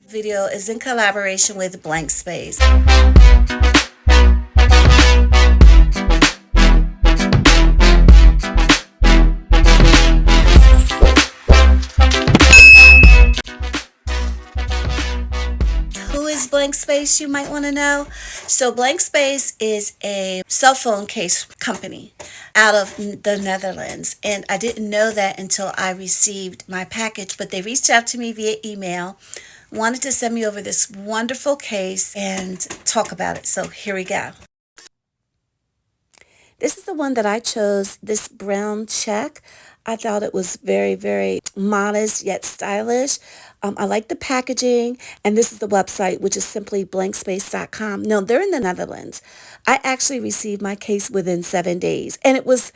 Video is in collaboration with Blanc Space. Who is Blanc Space, you might want to know? So Blanc Space is a cell phone case company out of the Netherlands, and I didn't know that until I received my package, but they reached out to me via email, wanted to send me over this wonderful case and talk about it. So here we go. This is the one that I chose, this brown check. I thought it was very, very modest yet stylish. I like the packaging, and this is the website, which is simply blankspace.com. No, they're in the Netherlands. I actually received my case within 7 days, and it was,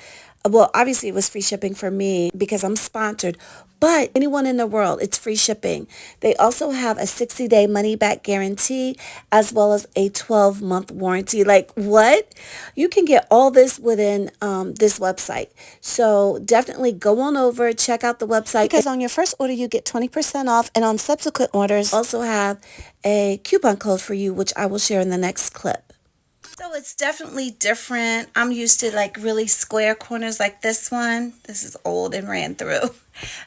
well, obviously it was free shipping for me because I'm sponsored, but anyone in the world, it's free shipping. They also have a 60-day money-back guarantee as well as a 12-month warranty. Like, what? You can get all this within this website. So definitely go on over, check out the website, because on your first order, you get 20% off, and on subsequent orders, also have a coupon code for you, which I will share in the next clip. So it's definitely different. I'm used to like really square corners like this one. This is old and ran through.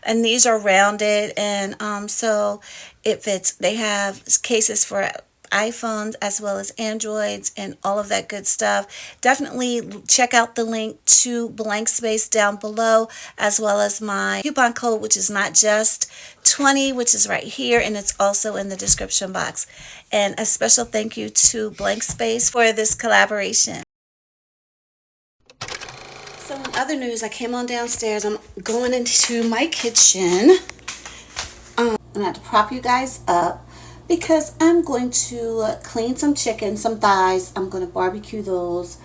And these are rounded, and so it fits. They have cases for iPhones as well as Androids and all of that good stuff. Definitely check out the link to Blanc Space down below, as well as my coupon code, which is NotJustHair, which is right here, and it's also in the description box. And a special thank you to Blanc Space for this collaboration. So in other news, I came on downstairs. I'm going into my kitchen. I'm gonna have to prop you guys up because I'm going to clean some chicken, some thighs. I'm going to barbecue those,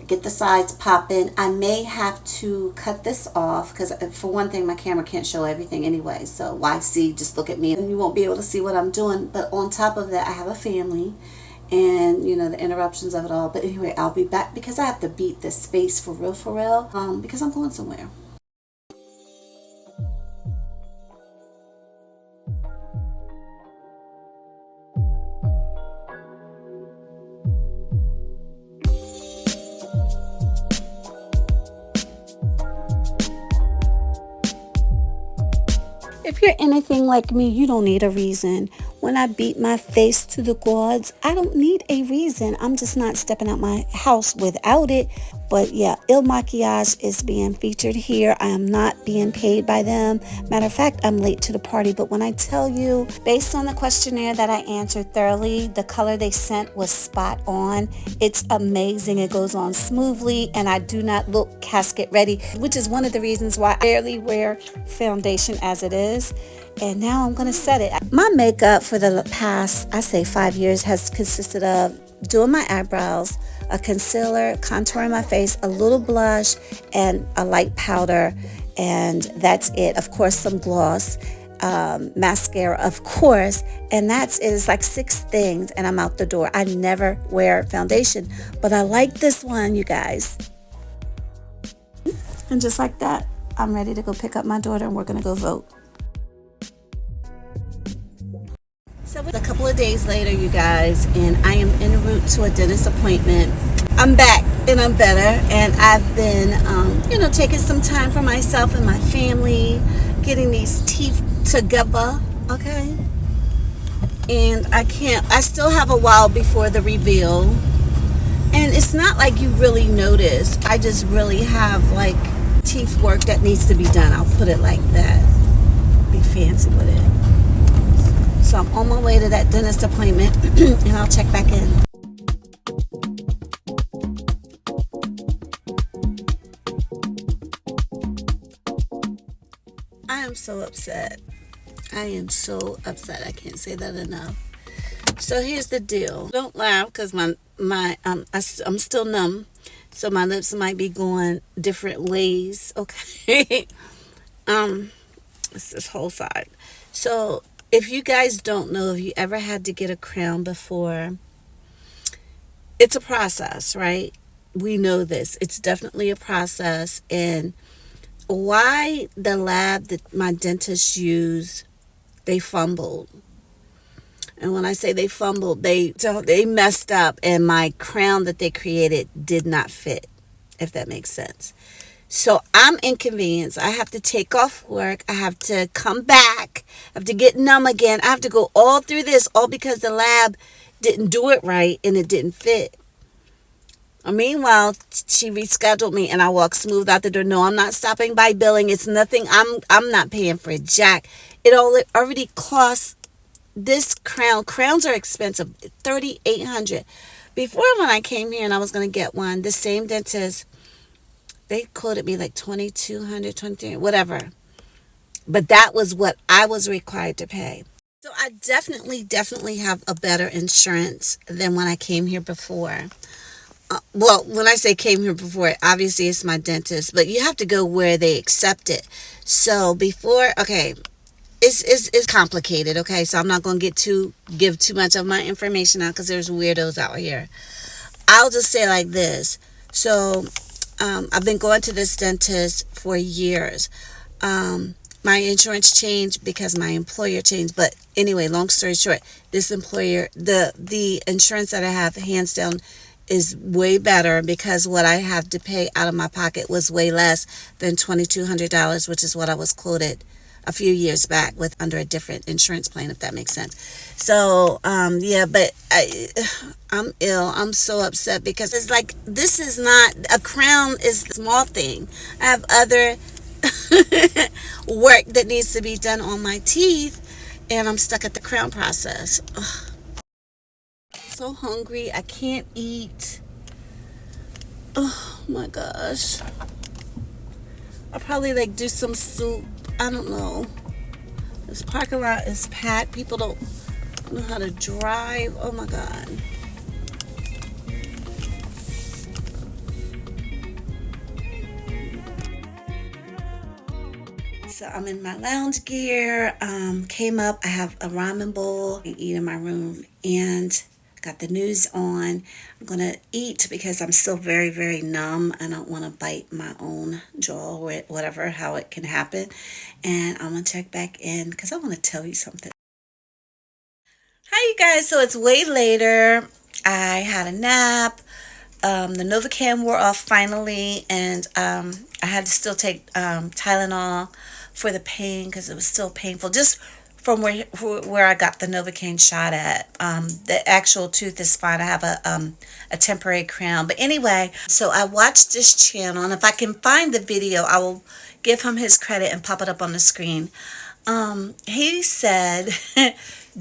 get the sides popping. I may have to cut this off because, for one thing, my camera can't show everything anyway. So why see? Just look at me and you won't be able to see what I'm doing. But on top of that, I have a family and, you know, the interruptions of it all. But anyway, I'll be back because I have to beat this space for real, because I'm going somewhere. If you're anything like me, you don't need a reason. When I beat my face to the gods, I don't need a reason. I'm just not stepping out my house without it. But yeah, Makiage is being featured here. I am not being paid by them. Matter of fact, I'm late to the party. But when I tell you, based on the questionnaire that I answered thoroughly, the color they sent was spot on. It's amazing. It goes on smoothly, and I do not look casket ready, which is one of the reasons why I barely wear foundation as it is. And now I'm going to set it. My makeup for the past, I say 5 years, has consisted of doing my eyebrows, a concealer, contouring my face, a little blush, and a light powder. And that's it. Of course, some gloss, mascara, of course. And that's it. It's like 6 things, and I'm out the door. I never wear foundation. But I like this one, you guys. And just like that, I'm ready to go pick up my daughter, and we're going to go vote. So a couple of days later, you guys, and I am en route to a dentist appointment. I'm back and I'm better, and I've been, taking some time for myself and my family, getting these teeth together, okay? And I still have a while before the reveal, and it's not like you really notice. I just really have like teeth work that needs to be done. I'll put it like that. Be fancy with it. So I'm on my way to that dentist appointment, and I'll check back in. I am so upset. I am so upset. I can't say that enough. So here's the deal. Don't laugh, because I'm still numb, so my lips might be going different ways. Okay. It's this whole side. So if you guys don't know, if you ever had to get a crown before, it's a process, right? We know this. It's definitely a process. And why the lab that my dentist used, they fumbled. And when I say they fumbled, they messed up, and my crown that they created did not fit, if that makes sense. So I'm inconvenienced. I have to take off work. I have to come back. I have to get numb again. I have to go all through this, all because the lab didn't do it right and it didn't fit. Meanwhile, she rescheduled me and I walked smooth out the door. No, I'm not stopping by billing. It's nothing. I'm not paying for a jack. It already costs this crown. Crowns are expensive, $3,800. Before, when I came here and I was going to get one, the same dentist, they quoted me like $2,200, $2,300, whatever. But that was what I was required to pay. So I definitely have a better insurance than when I came here before. Well, when I say came here before, obviously it's my dentist, but you have to go where they accept it. So before, okay, it's complicated, okay? So I'm not going to give too much of my information out because there's weirdos out here. I'll just say like this. So I've been going to this dentist for years. My insurance changed because my employer changed. But anyway, long story short, this employer, the insurance that I have, hands down, is way better because what I have to pay out of my pocket was way less than $2,200, which is what I was quoted a few years back with under a different insurance plan, if that makes sense. So, yeah, but I'm ill. I'm so upset because it's like, this is not, a crown is a small thing. I have other work that needs to be done on my teeth, and I'm stuck at the crown process. Ugh. So hungry. I can't eat. Oh my gosh. I'll probably like do some soup. I don't know. This parking lot is packed. People don't know how to drive. Oh my God. So I'm in my lounge gear. Came up. I have a ramen bowl and eat in my room, and got the news on. I'm gonna eat because I'm still very, very numb. I don't want to bite my own jaw or whatever, how it can happen. And I'm gonna check back in because I want to tell you something. Hi, you guys. So it's way later. I had a nap. The Novocaine wore off finally, and I had to still take Tylenol for the pain because it was still painful. Just from where I got the Novocaine shot at. The actual tooth is fine. I have a temporary crown. But anyway, so I watched this channel, and if I can find the video, I will give him his credit and pop it up on the screen. He said,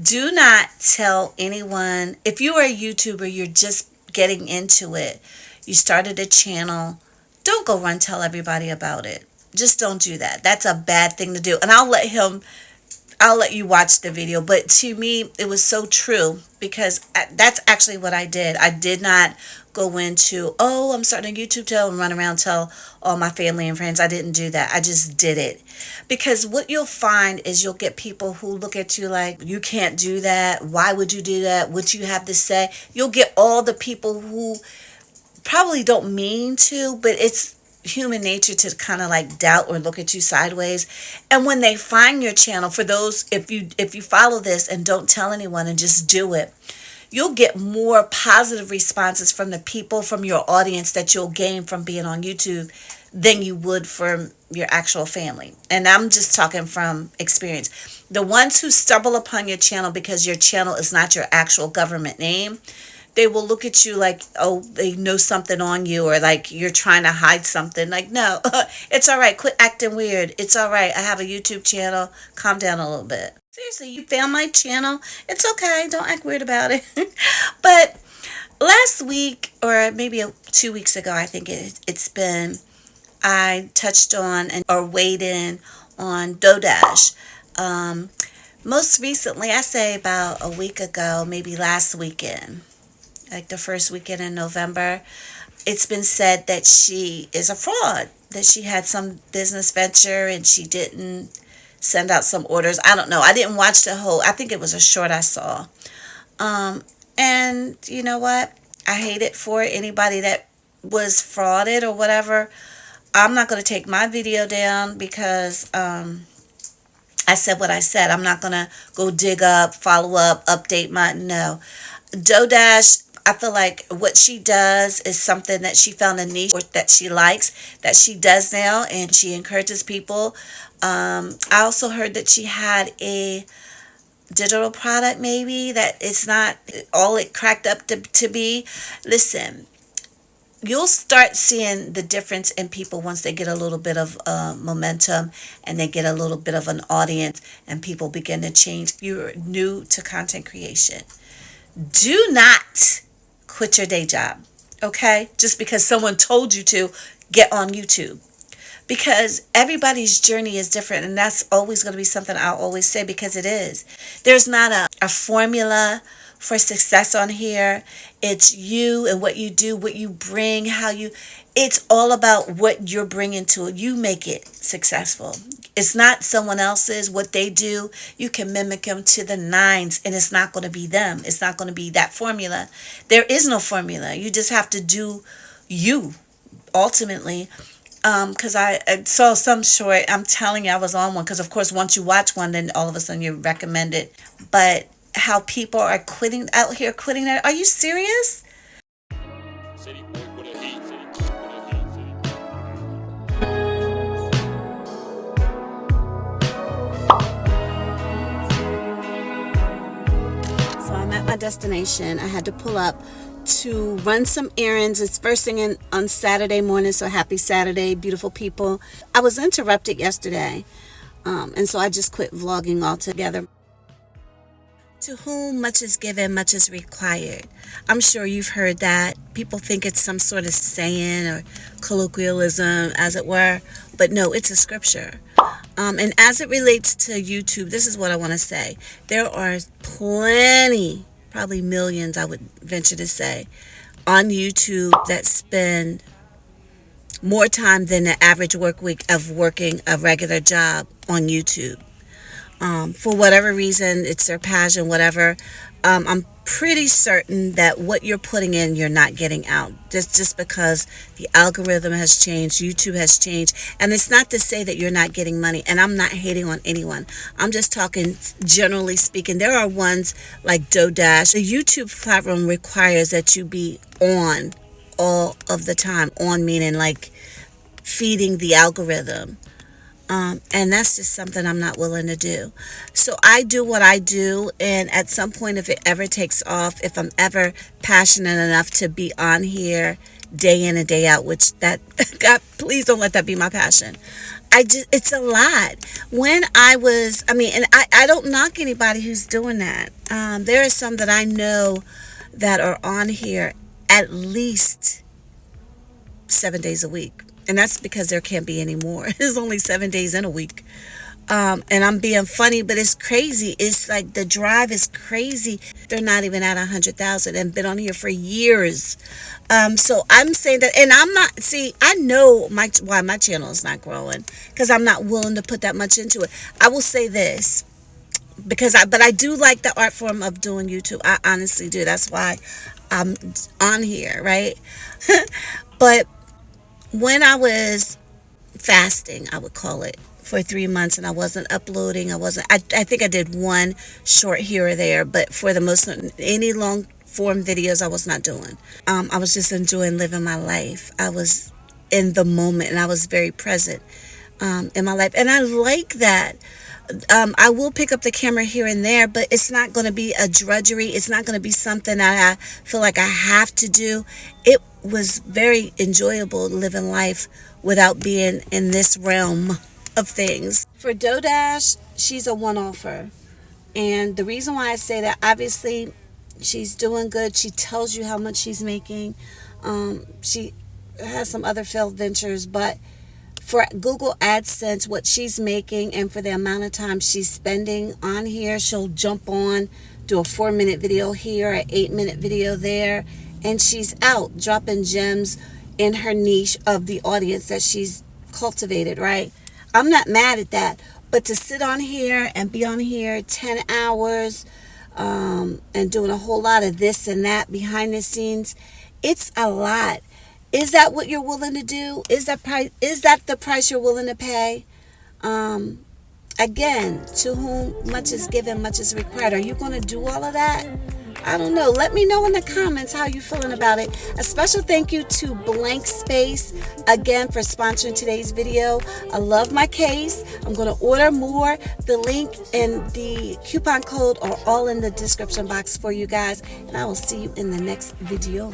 do not tell anyone, if you are a YouTuber, you're just getting into it, you started a channel, don't go run tell everybody about it. Just don't do that. That's a bad thing to do. And I'll let you watch the video. But to me, it was so true because that's actually what I did. I did not go into, oh, I'm starting a YouTube channel and run around and tell all my family and friends. I didn't do that. I just did it. Because what you'll find is you'll get people who look at you like, you can't do that. Why would you do that? What you have to say? You'll get all the people who probably don't mean to, but it's human nature to kind of like doubt or look at you sideways. And when they find your channel, for those, if you follow this and don't tell anyone and just do it, you'll get more positive responses from the people, from your audience, that you'll gain from being on YouTube than you would from your actual family. And I'm just talking from experience. The ones who stumble upon your channel because your channel is not your actual government name, they will look at you like, oh, they know something on you, or like you're trying to hide something. Like, no, it's all right. Quit acting weird. It's all right. I have a YouTube channel. Calm down a little bit. Seriously, you found my channel. It's okay. Don't act weird about it. But last week, or maybe 2 weeks ago, I think it's been, I touched on or weighed in on DoDash. Most recently, I say about a week ago, maybe last weekend, like the first weekend in November, it's been said that she is a fraud, that she had some business venture and she didn't send out some orders. I don't know. I didn't watch the whole, I think it was a short I saw. And you know what? I hate it for anybody that was frauded or whatever. I'm not going to take my video down because I said what I said. I'm not going to go dig up, follow up, update my, no. Dodash, I feel like what she does is something that she found a niche or that she likes, that she does now, and she encourages people. I also heard that she had a digital product, maybe, that it's not all it cracked up to be. Listen, you'll start seeing the difference in people once they get a little bit of momentum and they get a little bit of an audience and people begin to change. You're new to content creation. Do not quit your day job, okay? Just because someone told you to get on YouTube. Because everybody's journey is different, and that's always going to be something I'll always say, because it is. There's not a formula for success on here. It's you and what you do, what you bring, how you, it's all about what you're bringing to it. You make it successful. It's not someone else's, what they do. You can mimic them to the nines, and it's not going to be them. It's not going to be that formula. There is no formula. You just have to do you, ultimately. Because I saw some short, I'm telling you, I was on one, because of course once you watch one, then all of a sudden you recommend it. But how people are quitting out here, quitting that, are you serious? So I'm at my destination. I had to pull up to run some errands. It's first thing on Saturday morning, so happy Saturday, beautiful people. I was interrupted yesterday, and so I just quit vlogging altogether. To whom much is given, much is required. I'm sure you've heard that. People think it's some sort of saying or colloquialism, as it were, but no, it's a scripture. And as it relates to YouTube, this is what I want to say. There are plenty, probably millions, I would venture to say, on YouTube that spend more time than the average work week of working a regular job on YouTube. For whatever reason, it's their passion, whatever. I'm pretty certain that what you're putting in, you're not getting out. Just because the algorithm has changed, YouTube has changed. And it's not to say that you're not getting money. And I'm not hating on anyone. I'm just talking generally speaking. There are ones like Dodash. The YouTube platform requires that you be on all of the time. On meaning like feeding the algorithm. And that's just something I'm not willing to do. So I do what I do, and at some point, if it ever takes off, if I'm ever passionate enough to be on here day in and day out, which that, God, please don't let that be my passion. It's a lot. When and I don't knock anybody who's doing that. There are some that I know that are on here at least 7 days a week. And that's because there can't be any more. There's only 7 days in a week. And I'm being funny, but it's crazy. It's like the drive is crazy. They're not even at 100,000 and been on here for years. So I'm saying that, and I'm not, see, I know why my channel is not growing, because I'm not willing to put that much into it. I will say this, but I do like the art form of doing YouTube. I honestly do. That's why I'm on here, right? But when I was fasting, I would call it, for 3 months, and I wasn't uploading, I think I did one short here or there, but for the most, any long form videos I was not doing. I was just enjoying living my life. I was in the moment, and I was very present in my life, and I like that. I will pick up the camera here and there, but it's not going to be a drudgery. It's not going to be something that I feel like I have to do. It was very enjoyable living life without being in this realm of things. For Dodash, she's a one-offer. And the reason why I say that, obviously, she's doing good. She tells you how much she's making. She has some other failed ventures, but for Google AdSense, what she's making, and for the amount of time she's spending on here, she'll jump on, do a 4-minute video here, an 8-minute video there, and she's out dropping gems in her niche of the audience that she's cultivated, right? I'm not mad at that, but to sit on here and be on here 10 hours and doing a whole lot of this and that behind the scenes, it's a lot. Is that what you're willing to do? Is that the price you're willing to pay? Again, to whom much is given, much is required. Are you going to do all of that? I don't know. Let me know in the comments how you feeling about it. A special thank you to Blanc Space again for sponsoring today's video. I love my case. I'm going to order more. The link and the coupon code are all in the description box for you guys. And I will see you in the next video.